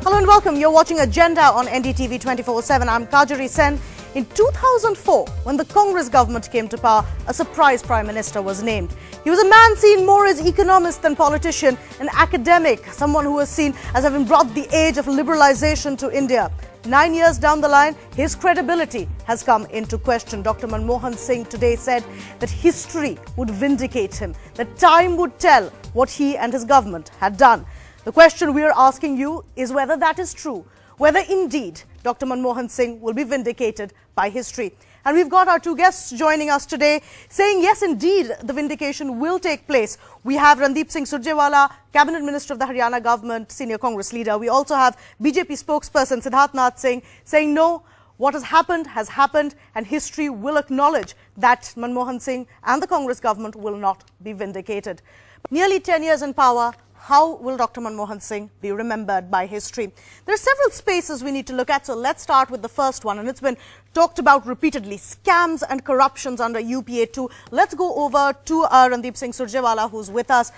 Hello and welcome. You're watching Agenda on NDTV 24/7. I'm Kajari Sen. In 2004, when the Congress government came to power, a surprise Prime Minister was named. He was a man seen more as economist than politician, an academic, someone who was seen as having brought the age of liberalization to India. 9 years down the line, his credibility has come into question. Dr Manmohan Singh today said that history would vindicate him, that time would tell what he and his government had done. The question we are asking you is whether that is true, whether indeed Dr Manmohan Singh will be vindicated by history. And we've got our two guests joining us today saying yes, indeed, the vindication will take place. We have Randeep Singh Surjewala, Cabinet Minister of the Haryana government, senior Congress leader. We also have BJP spokesperson Dr Singh saying no, what has happened, and history will acknowledge that Manmohan Singh and the Congress government will not be vindicated. Nearly 10 years in power. How will Dr Manmohan Singh be remembered by history? There are several spaces we need to look at, so let's start with the first one, and it's been talked about repeatedly, scams and corruptions under UPA-II. Let's go over to Randeep Singh Surjewala, who's with us.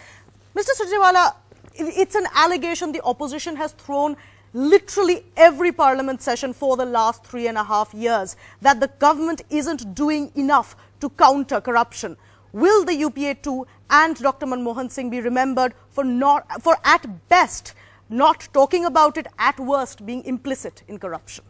Mr. Surjewala, it's an allegation the opposition has thrown literally every parliament session for the last 3.5 years that the government isn't doing enough to counter corruption. Will the UPA-II and Dr Manmohan Singh be remembered for at best not talking about it, at worst being implicit in corruption?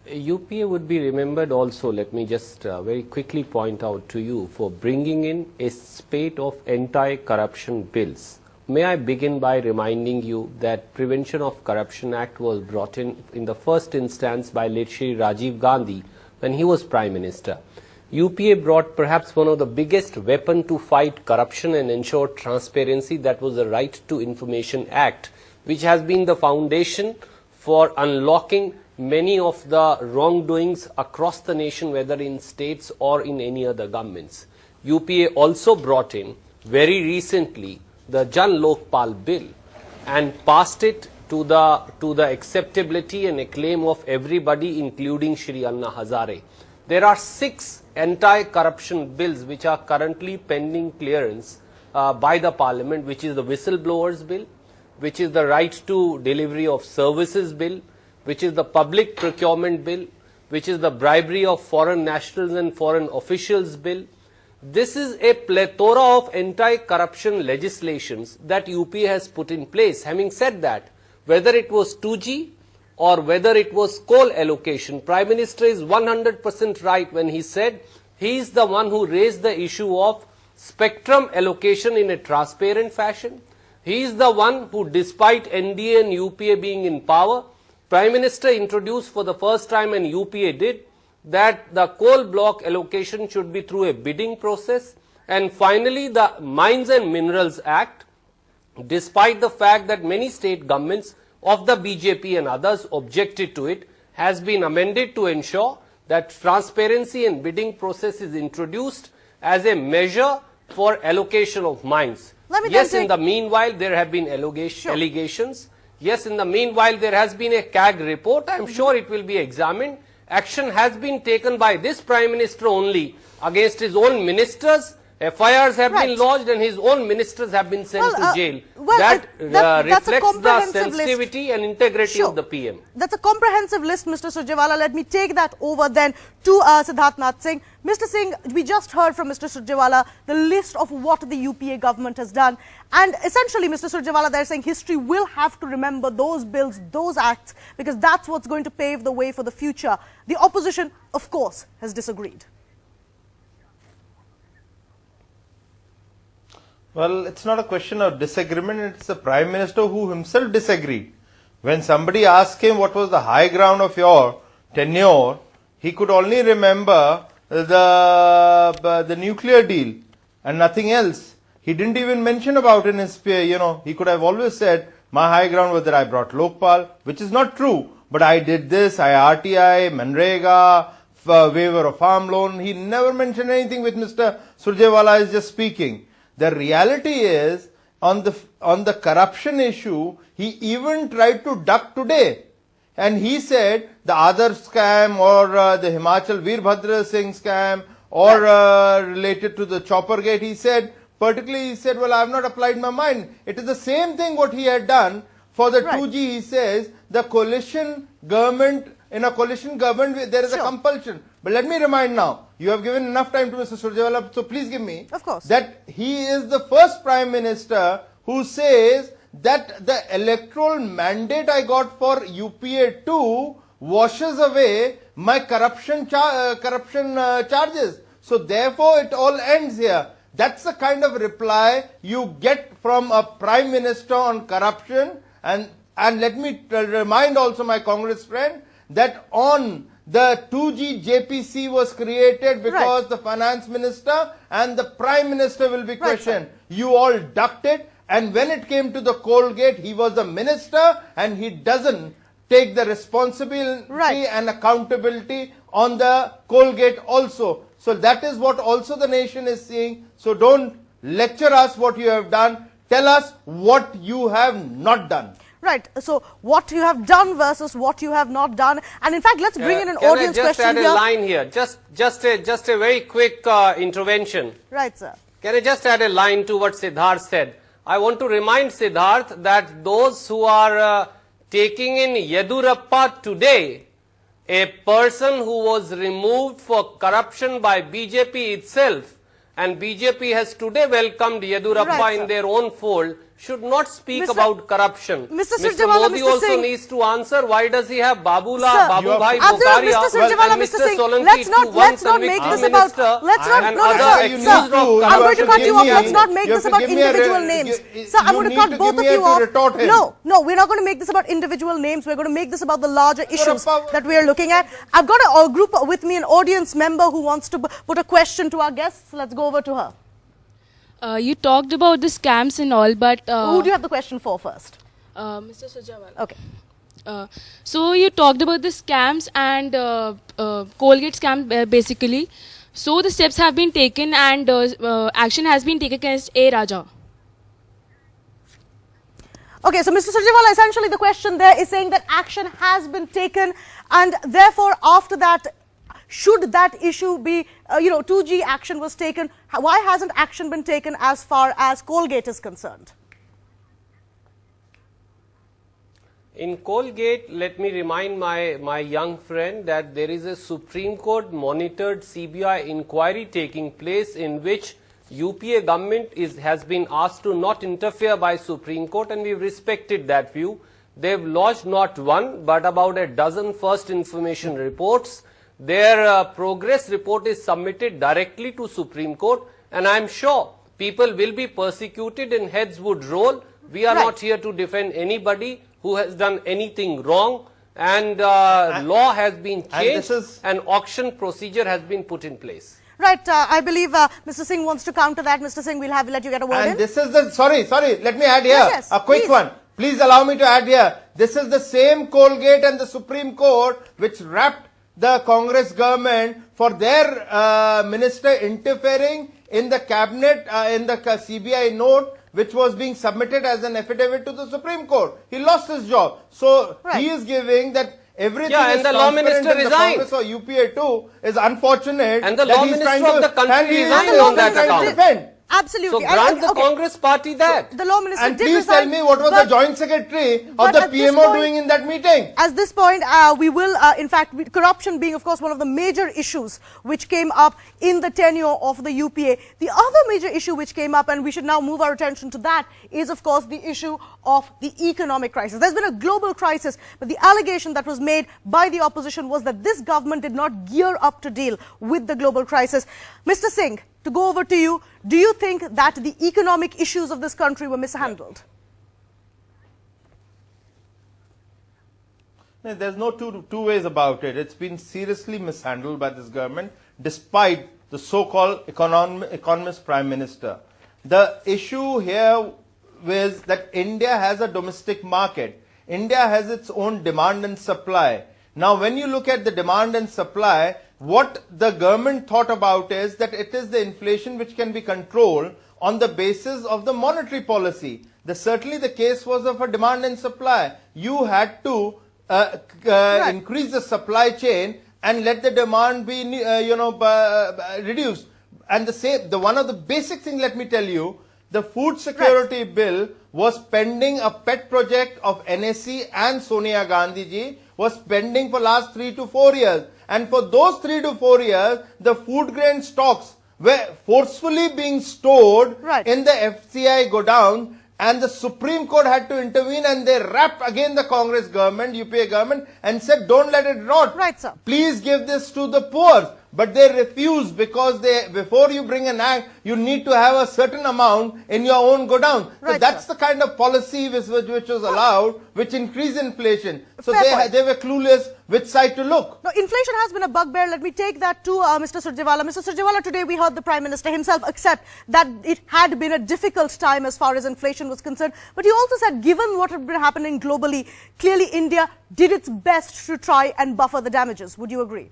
UPA would be remembered also, let me just very quickly point out to you, for bringing in a spate of anti-corruption bills. May I begin by reminding you that Prevention of Corruption Act was brought in the first instance by late Shri Rajiv Gandhi when he was Prime Minister. UPA brought perhaps one of the biggest weapon to fight corruption and ensure transparency, that was the Right to Information Act, which has been the foundation for unlocking many of the wrongdoings across the nation, whether in states or in any other governments. UPA also brought in very recently the Jan Lokpal bill and passed it to the acceptability and acclaim of everybody, including Shri Anna Hazare. There are 6 anti-corruption bills which are currently pending clearance by the Parliament, which is the Whistleblowers Bill, which is the Right to Delivery of Services Bill, which is the Public Procurement Bill, which is the Bribery of Foreign Nationals and Foreign Officials Bill. This is a plethora of anti-corruption legislations that UPA has put in place. Having said that, whether it was 2G or whether it was coal allocation, Prime Minister is 100% right when he said he is the one who raised the issue of spectrum allocation in a transparent fashion. He is the one who, despite NDA and UPA being in power, Prime Minister introduced for the first time, and UPA did, that the coal block allocation should be through a bidding process. And finally, the Mines and Minerals Act, despite the fact that many state governments of the BJP and others objected to it, has been amended to ensure that transparency and bidding process is introduced as a measure for allocation of mines. Yes, in the meanwhile, there have been allegations. Yes, in the meanwhile, there has been a CAG report. I am sure it will be examined. Action has been taken by this Prime Minister only against his own ministers. FIRs have been lodged and his own ministers have been sent to jail. That reflects the sensitivity and integrity of the PM. That's a comprehensive list, Mr. Surjewala. Let me take that over then to Dr Singh. Mr. Singh, we just heard from Mr. Surjewala the list of what the UPA government has done. And essentially, Mr. Surjewala, they're saying history will have to remember those bills, those acts, because that's what's going to pave the way for the future. The opposition, of course, has disagreed. Well, it's not a question of disagreement, it's the Prime Minister who himself disagreed. When somebody asked him what was the high ground of your tenure, he could only remember the nuclear deal and nothing else. He didn't even mention about in his, he could have always said, my high ground was that I brought Lokpal, which is not true, but I did this, I RTI, Manrega, waiver of farm loan. He never mentioned anything which Mr. Surjewala is just speaking. The reality is, on the corruption issue, he even tried to duck today. And he said the other scam or the Himachal Veerbhadra Singh scam or related to the chopper gate, he said particularly he said, well, I have not applied my mind. It is the same thing what he had done for the 2G. He says the coalition government, in a coalition government, there is a compulsion. But let me remind now, you have given enough time to Mr. Surjewala, so please give me. Of course. That he is the first Prime Minister who says that the electoral mandate I got for UPA-II washes away my corruption charges. So therefore it all ends here. That's the kind of reply you get from a Prime Minister on corruption. And let me remind also my Congress friend that on the 2G JPC was created because the Finance Minister and the Prime Minister will be questioned. You all ducked it. And when it came to the Colgate, he was the minister and he doesn't take the responsibility and accountability on the Colgate also. So that is what also the nation is seeing. So don't lecture us what you have done. Tell us what you have not done. Right. So what you have done versus what you have not done. And in fact, let's bring in an audience question here. Can I just add a line here? Just a very quick intervention. Right, sir. Can I just add a line to what Siddharth said? I want to remind Siddharth that those who are taking in Yedurappa today, a person who was removed for corruption by BJP itself, and BJP has today welcomed Yedurappa in their own fold, should not speak about corruption. Mr. Modi also needs to answer why does he have Babula, Babubhai Bukharia, and Mr. Solanki let's not make this about, I'm going to cut you off. Let's not make this about individual names. Sir, I'm going to cut both of you off. No, we're not going to make this about individual names. We're going to make this about the larger issues that we are looking at. I've got a group with me, an audience member who wants to put a question to our guests. Let's go over to her. You talked about the scams and all, but... who do you have the question for first? Mr. Surjewala. Okay. So you talked about the scams and Colgate scam basically. So the steps have been taken and action has been taken against A. Raja. Okay, so Mr. Surjewala, essentially the question there is saying that action has been taken and therefore after that, should that issue be, 2G action was taken, why hasn't action been taken as far as Colgate is concerned? In Colgate, let me remind my young friend that there is a Supreme Court monitored CBI inquiry taking place in which UPA government has been asked to not interfere by Supreme Court, and we've respected that view. They've lodged not one but about a dozen first information reports. Their progress report is submitted directly to Supreme Court, and I'm sure people will be persecuted and heads would roll. We are not here to defend anybody who has done anything wrong, and law has been changed and auction procedure has been put in place. Right, I believe Mr. Singh wants to counter that. Mr. Singh, we'll let you get a word in. And this is the, sorry, let me add here a quick one. Please allow me to add here. This is the same Colgate and the Supreme Court which wrapped the Congress government for their minister interfering in the cabinet, in the CBI note, which was being submitted as an affidavit to the Supreme Court. He lost his job. So he is giving that everything is and the law minister resigned. The Congress or UPA-II is unfortunate. And the law minister of the country resigned on that account. Absolutely. So grant the Congress party that. So the law minister and please tell me what was the joint secretary of the PMO doing in that meeting? At this point, we will, in fact, corruption being, of course, one of the major issues which came up in the tenure of the UPA. The other major issue which came up, and we should now move our attention to that, is, of course, the issue of the economic crisis. There's been a global crisis, but the allegation that was made by the opposition was that this government did not gear up to deal with the global crisis. Mr. Singh, to go over to you, do you think that the economic issues of this country were mishandled? There's no two ways about it. It's been seriously mishandled by this government, despite the so-called economist Prime Minister. The issue here is that India has a domestic market. India has its own demand and supply. Now, when you look at the demand and supply, what the government thought about is that it is the inflation which can be controlled on the basis of the monetary policy. Certainly the case was of a demand and supply. You had to increase the supply chain and let the demand be, reduced. And one of the basic things, let me tell you, the food security bill was pending, a pet project of NSC and Sonia Gandhi ji was pending for last 3 to 4 years. And for those 3 to 4 years, the food grain stocks were forcefully being stored in the FCI godown, and the Supreme Court had to intervene, and they rapped again the Congress government, UPA government, and said, don't let it rot. Right, sir. Please give this to the poor. But they refused, because before you bring an act, you need to have a certain amount in your own godown. Right, so that's sir. the kind of policy which was allowed, which increased inflation. So Fair they were clueless which side to look. Now, inflation has been a bugbear. Let me take that to Mr. Surjewala. Mr. Surjewala, today we heard the Prime Minister himself accept that it had been a difficult time as far as inflation was concerned. But he also said, given what had been happening globally, clearly India did its best to try and buffer the damages. Would you agree?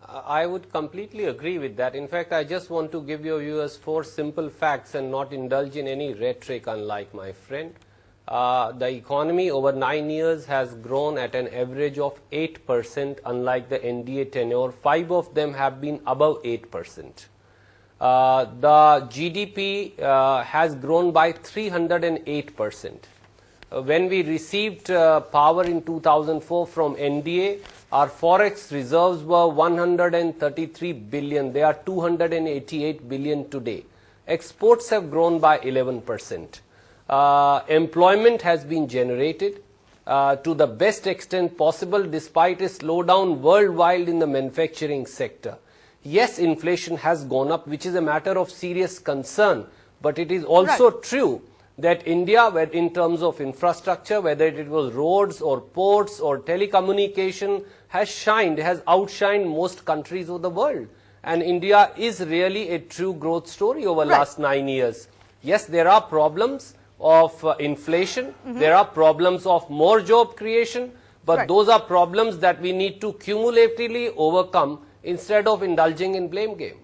I would completely agree with that. In fact, I just want to give your viewers 4 simple facts and not indulge in any rhetoric, unlike my friend. The economy over 9 years has grown at an average of 8%, unlike the NDA tenure. 5 of them have been above 8%. The GDP has grown by 308%. When we received power in 2004 from NDA, our forex reserves were 133 billion. They are 288 billion today. Exports have grown by 11%. Employment has been generated to the best extent possible, despite a slowdown worldwide in the manufacturing sector. Yes, inflation has gone up, which is a matter of serious concern, but it is also true that India, in terms of infrastructure, whether it was roads or ports or telecommunication, has outshined most countries of the world. And India is really a true growth story over last 9 years. Yes, there are problems of inflation, there are problems of more job creation, but those are problems that we need to cumulatively overcome instead of indulging in blame game.